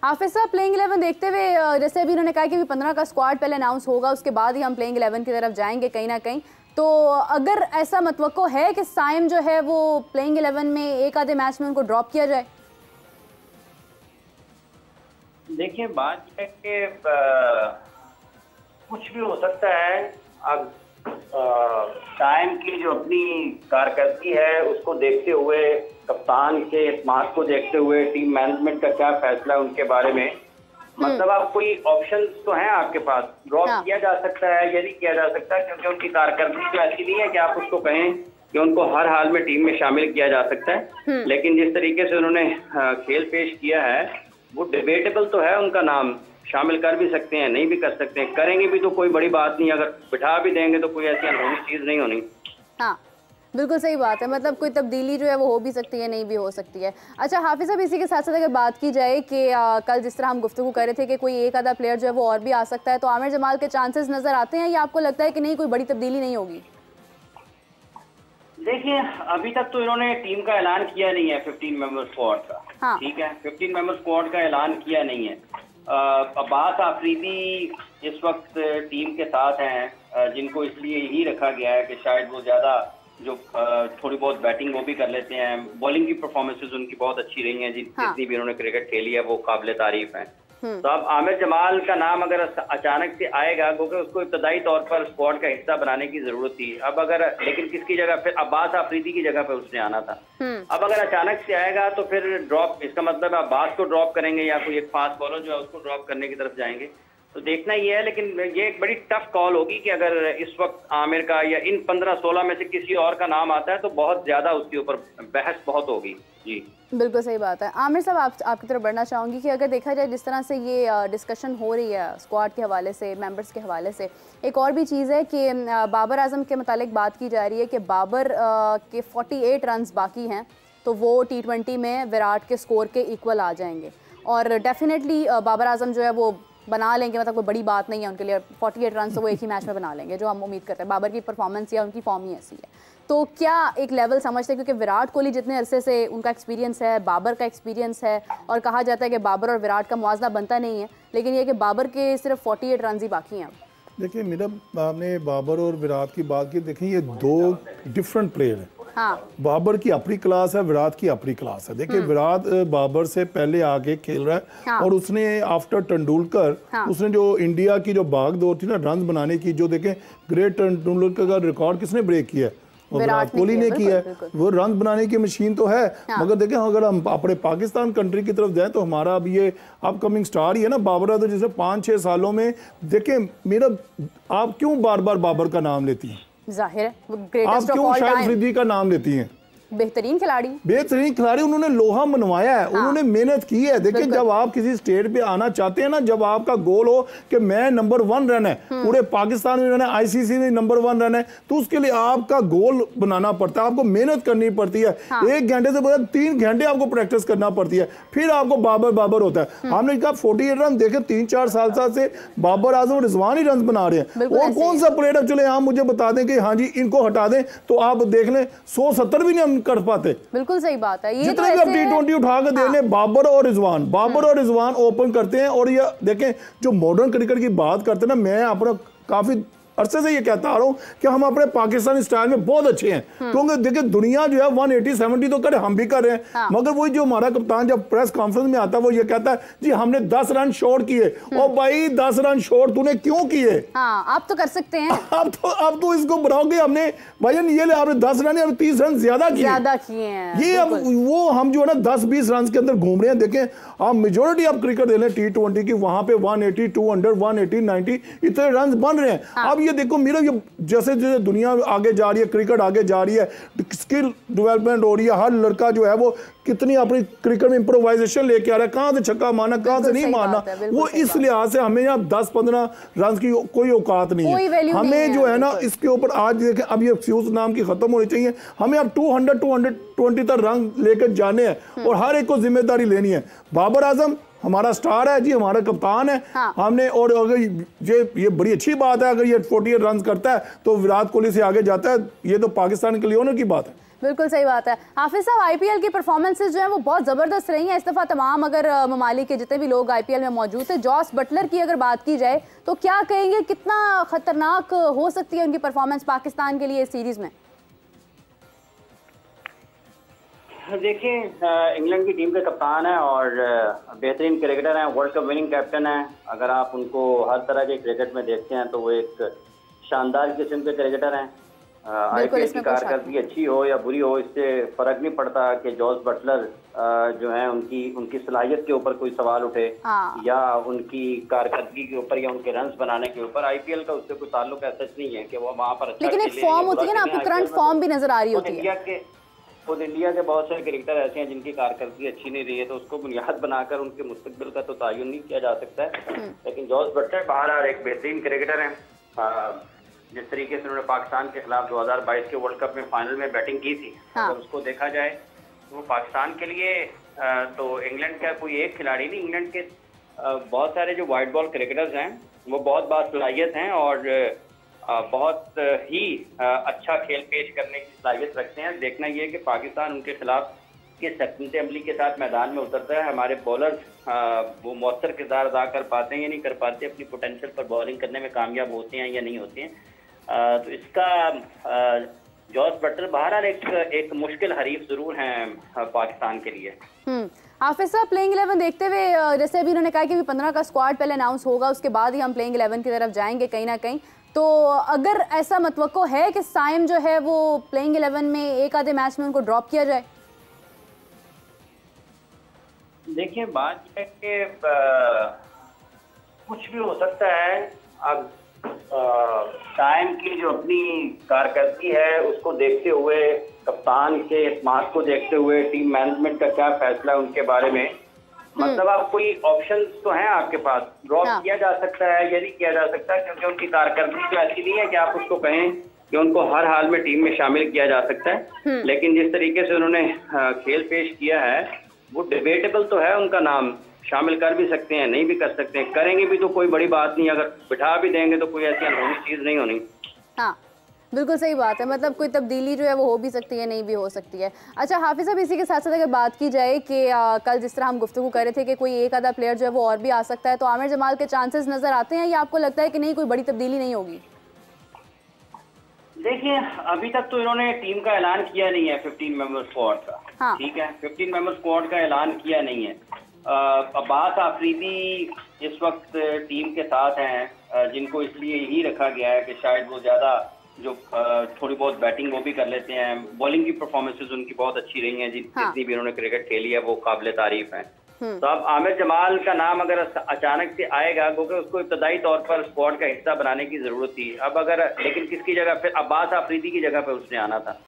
हाफिज साहब, प्लेइंग 11 देखते हुए जैसे अभी उन्होंने कहा कि 15 का स्क्वाड पहले अनाउंस होगा, उसके बाद ही हम प्लेइंग 11 की तरफ जाएंगे कहीं ना कहीं, तो अगर ऐसा मतवक्को है कि साइम जो है वो प्लेइंग 11 में एक आधे मैच में उनको ड्रॉप किया जाए? देखिए, बात है कि कुछ भी हो सकता है। अब टाइम की जो अपनी कारकर्दगी है उसको देखते हुए, कप्तान के इत्मीनान को देखते हुए, टीम मैनेजमेंट का क्या फैसला है उनके बारे में, मतलब आप कोई ऑप्शन तो हैं आपके पास। ड्रॉप किया जा सकता है या नहीं किया जा सकता, क्योंकि उनकी कारकर्दगी तो ऐसी नहीं है कि आप उसको कहें कि उनको हर हाल में टीम में शामिल किया जा सकता है। लेकिन जिस तरीके से उन्होंने खेल पेश किया है वो डिबेटेबल तो है। उनका नाम शामिल कर भी सकते हैं, नहीं भी कर सकते हैं, करेंगे भी तो कोई बड़ी बात नहीं, अगर बिठा भी देंगे तो कोई ऐसी अनहोनी चीज़ नहीं होनी। हाँ, बिल्कुल सही बात है। मतलब कोई तब्दीली जो है वो हो भी सकती है, नहीं भी हो सकती है। अच्छा हाफिज साहब, इसी के साथ साथ अगर बात की जाए कि कल जिस तरह हम गुफ्तगू कर रहे थे कि कोई एक आधा प्लेयर जो है वो और भी आ सकता है, तो आमिर जमाल के चांसेस नजर आते हैं या आपको लगता है कि नहीं, कोई बड़ी तब्दीली नहीं होगी? देखिए, अभी तक तो इन्होंने टीम का ऐलान किया नहीं है 15 मेंबर स्क्वाड का। हाँ। ठीक है, 15 मेंबर स्क्वाड का ऐलान किया नहीं है। अब्बास आफरीदी इस वक्त टीम के साथ हैं, जिनको इसलिए ही रखा गया है कि शायद वो ज्यादा जो थोड़ी बहुत बैटिंग वो भी कर लेते हैं। बॉलिंग की परफॉर्मेंसेज उनकी बहुत अच्छी रही हैं, जितनी भी उन्होंने क्रिकेट खेली है वो काबिल तारीफ है। तो अब आमिर जमाल का नाम अगर अचानक से आएगा, क्योंकि उसको इब्तदाई तौर पर स्क्वाड का हिस्सा बनाने की जरूरत थी। अब अगर, लेकिन किसकी जगह, फिर अब्बास आफरीदी की जगह पर उसने आना था। अब अगर अचानक से आएगा तो फिर ड्रॉप, इसका मतलब अब्बास को ड्रॉप करेंगे या कोई एक फास्ट बॉलर जो है उसको ड्रॉप करने की तरफ जाएंगे, तो देखना ये है। लेकिन ये एक बड़ी टफ कॉल होगी कि अगर इस वक्त आमिर का या इन 15-16 में से किसी और का नाम आता है तो बहुत ज्यादा उसके ऊपर बहस बहुत होगी। जी बिल्कुल सही बात है। आमिर साहब, आपकी तरफ बढ़ना चाहूँगी कि अगर देखा जाए जिस तरह से ये डिस्कशन हो रही है स्क्वाड के हवाले से, मेंबर्स के हवाले से, एक और भी चीज़ है कि बाबर आजम के मुतालिक बात की जा रही है कि बाबर के 48 रन्स बाकी हैं, तो वो T20 में विराट के स्कोर के इक्वल आ जाएंगे और डेफिनेटली बाबर आजम जो है वो बना लेंगे। मतलब कोई बड़ी बात नहीं है उनके लिए, 48 रन तो वो एक ही मैच में बना लेंगे, जो हम उम्मीद करते हैं। बाबर की परफॉर्मेंस या उनकी फॉर्म ही ऐसी है। तो क्या एक लेवल समझते हैं, क्योंकि विराट कोहली जितने अरसे से उनका एक्सपीरियंस है, बाबर का एक्सपीरियंस है, और कहा जाता है कि बाबर और विराट का मुआवजा बनता नहीं है, लेकिन ये कि बाबर के सिर्फ 48 रन ही बाकी हैं। देखिए मेरा, आपने बाबर और विराट की बात की, देखिए ये दो डिफरेंट प्लेयर हैं। हाँ। बाबर की अपनी क्लास है, विराट की अपनी क्लास है। देखिए विराट बाबर से पहले आके खेल रहा है। हाँ। और उसने आफ्टर तेंदुलकर, हाँ, उसने जो इंडिया की जो भाग दौड़ थी ना रन बनाने की, जो देखें ग्रेट तेंदुलकर का रिकॉर्ड किसने ब्रेक किया है? विराट कोहली ने किया है। वो रन बनाने की मशीन तो है। हाँ। मगर देखें अगर हम अपने पाकिस्तान कंट्री की तरफ जाएं तो हमारा अभी ये अपकमिंग स्टार ही है ना बाबर। तो जैसे 5-6 सालों में देखें मेरा, आप क्यों बार बार बाबर का नाम लेती हैं? जाहिर है आप क्यों शाहिद अफरीदी का नाम लेती हैं? बेहतरीन खिलाड़ी, उन्होंने लोहा मनवाया है। हाँ। उन्होंने मेहनत की है। देखिए जब आप किसी स्टेट पे आना चाहते हैं ना, जब आपका गोल हो कि मैं नंबर 1 रन है, पूरे पाकिस्तान में रन है, ICC में नंबर 1 रन है, तो उसके लिए आपका गोल बनाना पड़ता है, आपको मेहनत करनी पड़ती है। हाँ। 1 घंटे से बजाय 3 घंटे आपको प्रैक्टिस करना पड़ती है, फिर आपको बाबर होता है। हमने कहा 48 रन, देखे 3-4 साल से बाबर आजम और रिजवान ही रन बना रहे हैं। और कौन सा प्लेयर है, चले आप मुझे बता दें कि हाँ जी इनको हटा दें, तो आप देख लें 170 भी नहीं कर पाते। बिल्कुल सही बात है। ये जितने भी अब T20 उठा के दे लें, बाबर और रिजवान ओपन करते हैं। और ये देखें जो मॉडर्न क्रिकेट की बात करते हैं ना, मैं अपना काफी अरसे से ये कहता आ रहा हूं कि हम अपने पाकिस्तानी स्टाइल में बहुत अच्छे हैं। क्योंकि देखिए दुनिया जो है 180-70 तो करे, हम भी कर रहे हैं। हाँ। मगर वही जो हमारा कप्तान जब प्रेस कॉन्फ्रेंस में आता है वो ये कहता है जी हमने 10 रन शॉर्ट किए। और भाई 10 रन शॉर्ट तूने क्यों किए? हाँ, आप तो कर सकते हैं। अब तो इसको बनाओगे हमने भाई ये ले, आपने 10 रन या 30 रन ज्यादा किए हैं। ये अब वो हम जो है ना 10-20 रन के अंदर घूम रहे हैं। देखें आप मेजोरिटी आप क्रिकेट दे लें T20 की, वहां पे 180, 200, 180, 90 इतने रन बन रहे हैं। हाँ। अब ये देखो मेरा, ये जैसे जैसे दुनिया आगे जा रही है, क्रिकेट आगे जा रही है, स्किल डेवलपमेंट हो रही है, हर लड़का जो है वो कितनी अपनी क्रिकेट में इंप्रोवाइजेशन लेके आ रहा है, कहां से छक्का मारना, कहां से नहीं मारना। वो इस लिहाज से हमें यहाँ 10-15 रन की कोई औकात नहीं है। हमें जो है ना इसके ऊपर आज देखें, अब ये फ्यूज नाम की खत्म होनी चाहिए। हमें अब 200-220 तक रन लेकर जाने हैं और हर एक को जिम्मेदारी लेनी है। बाबर आजम हमारा स्टार है जी, हमारा कप्तान है। हाँ। हमने, और अगर ये बड़ी अच्छी बात है, अगर ये 48 रन करता है तो विराट कोहली से आगे जाता है। ये तो पाकिस्तान के लिए ऑनर की बात है। बिल्कुल सही बात है। हाफिज साहब, आईपीएल की परफॉर्मेंसेज जो है वो बहुत ज़बरदस्त रही हैं इस दफ़ा। तमाम अगर ममालिक के जितने भी लोग आईपीएल में मौजूद थे, जॉस बटलर की अगर बात की जाए तो क्या कहेंगे, कितना ख़तरनाक हो सकती है उनकी परफॉर्मेंस पाकिस्तान के लिए इस सीरीज़ में? देखिए, इंग्लैंड की टीम के कप्तान हैं और बेहतरीन क्रिकेटर हैं, वर्ल्ड कप विनिंग कैप्टन हैं। अगर आप उनको हर तरह के क्रिकेट में देखते हैं तो वो एक शानदार किस्म के क्रिकेटर हैं। आईपीएल की कारकर्दगी अच्छी हो या बुरी हो, इससे फर्क नहीं पड़ता कि जॉस बटलर जो है उनकी सलाहियत के ऊपर कोई सवाल उठे या उनकी कारकर्दगी के ऊपर या उनके रन्स बनाने के ऊपर। आईपीएल का उससे कोई ताल्लुक ऐसा नहीं है कि वो वहाँ पर अच्छा, लेकिन एक फॉर्म होती है ना, आपको करंट फॉर्म भी नजर आ रही होती है। खुद इंडिया के बहुत सारे क्रिकेटर ऐसे हैं जिनकी कारकर्दगी अच्छी नहीं रही है, तो उसको बुनियाद बनाकर उनके मुस्तकबिल का तो तयन नहीं किया जा सकता है। लेकिन जॉस बटलर बहरहाल एक बेहतरीन क्रिकेटर हैं। जिस तरीके से उन्होंने पाकिस्तान के खिलाफ 2022 के वर्ल्ड कप में फाइनल में बैटिंग की थी, अगर उसको देखा जाए तो वो पाकिस्तान के लिए तो इंग्लैंड का कोई एक खिलाड़ी नहीं, इंग्लैंड के बहुत सारे जो वाइट बॉल क्रिकेटर्स हैं वो बहुत बासलाहियत हैं और बहुत ही अच्छा खेल पेश करने की सलाहियत रखते हैं। देखना ये कि पाकिस्तान उनके खिलाफ किस सख्त अमली के साथ मैदान में उतरता है। हमारे बॉलर्स वो मौसर किरदार अदा कर पाते हैं या नहीं कर पाते, अपनी पोटेंशियल पर बॉलिंग करने में कामयाब होते हैं या नहीं होते हैं। तो इसका जॉस बटलर बहरहाल एक मुश्किल हरीफ जरूर हैं पाकिस्तान के लिए। हाफिज साहब, प्लेइंग 11 देखते हुए, जैसे अभी उन्होंने कहा कि 15 का स्क्वाड पहले अनाउंस होगा, उसके बाद ही हम प्लेइंग 11 की तरफ जाएंगे कहीं ना कहीं, तो अगर ऐसा मतवक्को है कि साइम जो है वो प्लेइंग 11 में एक आधे मैच में उनको ड्रॉप किया जाए? देखिए, बात यह है कि कुछ भी हो सकता है। अब टाइम की जो अपनी कारकर्दगी है उसको देखते हुए, कप्तान के इत्मीनान को देखते हुए, टीम मैनेजमेंट का क्या फैसला है उनके बारे में, मतलब आप कोई ऑप्शन तो हैं आपके पास, ड्रॉप किया जा सकता है या नहीं किया जा सकता, क्योंकि उनकी कारकर्दगी तो ऐसी नहीं है कि आप उसको कहें कि उनको हर हाल में टीम में शामिल किया जा सकता है। लेकिन जिस तरीके से उन्होंने खेल पेश किया है वो डिबेटेबल तो है। उनका नाम शामिल कर भी सकते हैं, नहीं भी कर सकते हैं, करेंगे भी तो कोई बड़ी बात नहीं, अगर बिठा भी देंगे तो कोई ऐसी अनहोनी चीज़ नहीं होनी। हाँ, बिल्कुल सही बात है। मतलब कोई तब्दीली जो है वो हो भी सकती है, नहीं भी हो सकती है। अच्छा हाफिज साहब, इसी के साथ साथ अगर बात की जाए कि कल जिस तरह हम गुफ्तगू कर रहे थे कि कोई एक आधा प्लेयर जो है वो और भी आ सकता है, तो आमिर जमाल के चांसेस नजर आते हैं या आपको लगता है कि नहीं, कोई बड़ी तब्दीली नहीं होगी? देखिए, अभी तक तो इन्होंने टीम का ऐलान किया नहीं है 15 मेंबर स्क्वाड का। ठीक है, 15 मेंबर स्क्वाड का ऐलान किया नहीं है। अब्बास आफरीदी इस वक्त टीम के साथ हैं, जिनको इसलिए ही रखा गया है कि शायद वो ज़्यादा जो थोड़ी बहुत बैटिंग वो भी कर लेते हैं, बॉलिंग की परफॉर्मेंसेज उनकी बहुत अच्छी रही हैं, जितनी भी उन्होंने क्रिकेट खेली है वो काबिल तारीफ है। तो अब आमिर जमाल का नाम अगर अचानक से आएगा, क्योंकि उसको इब्तदाई तौर पर स्क्वाड का हिस्सा बनाने की जरूरत थी, अब अगर लेकिन किसकी जगह, फिर अब्बास आफरीदी की जगह पर उसने आना था।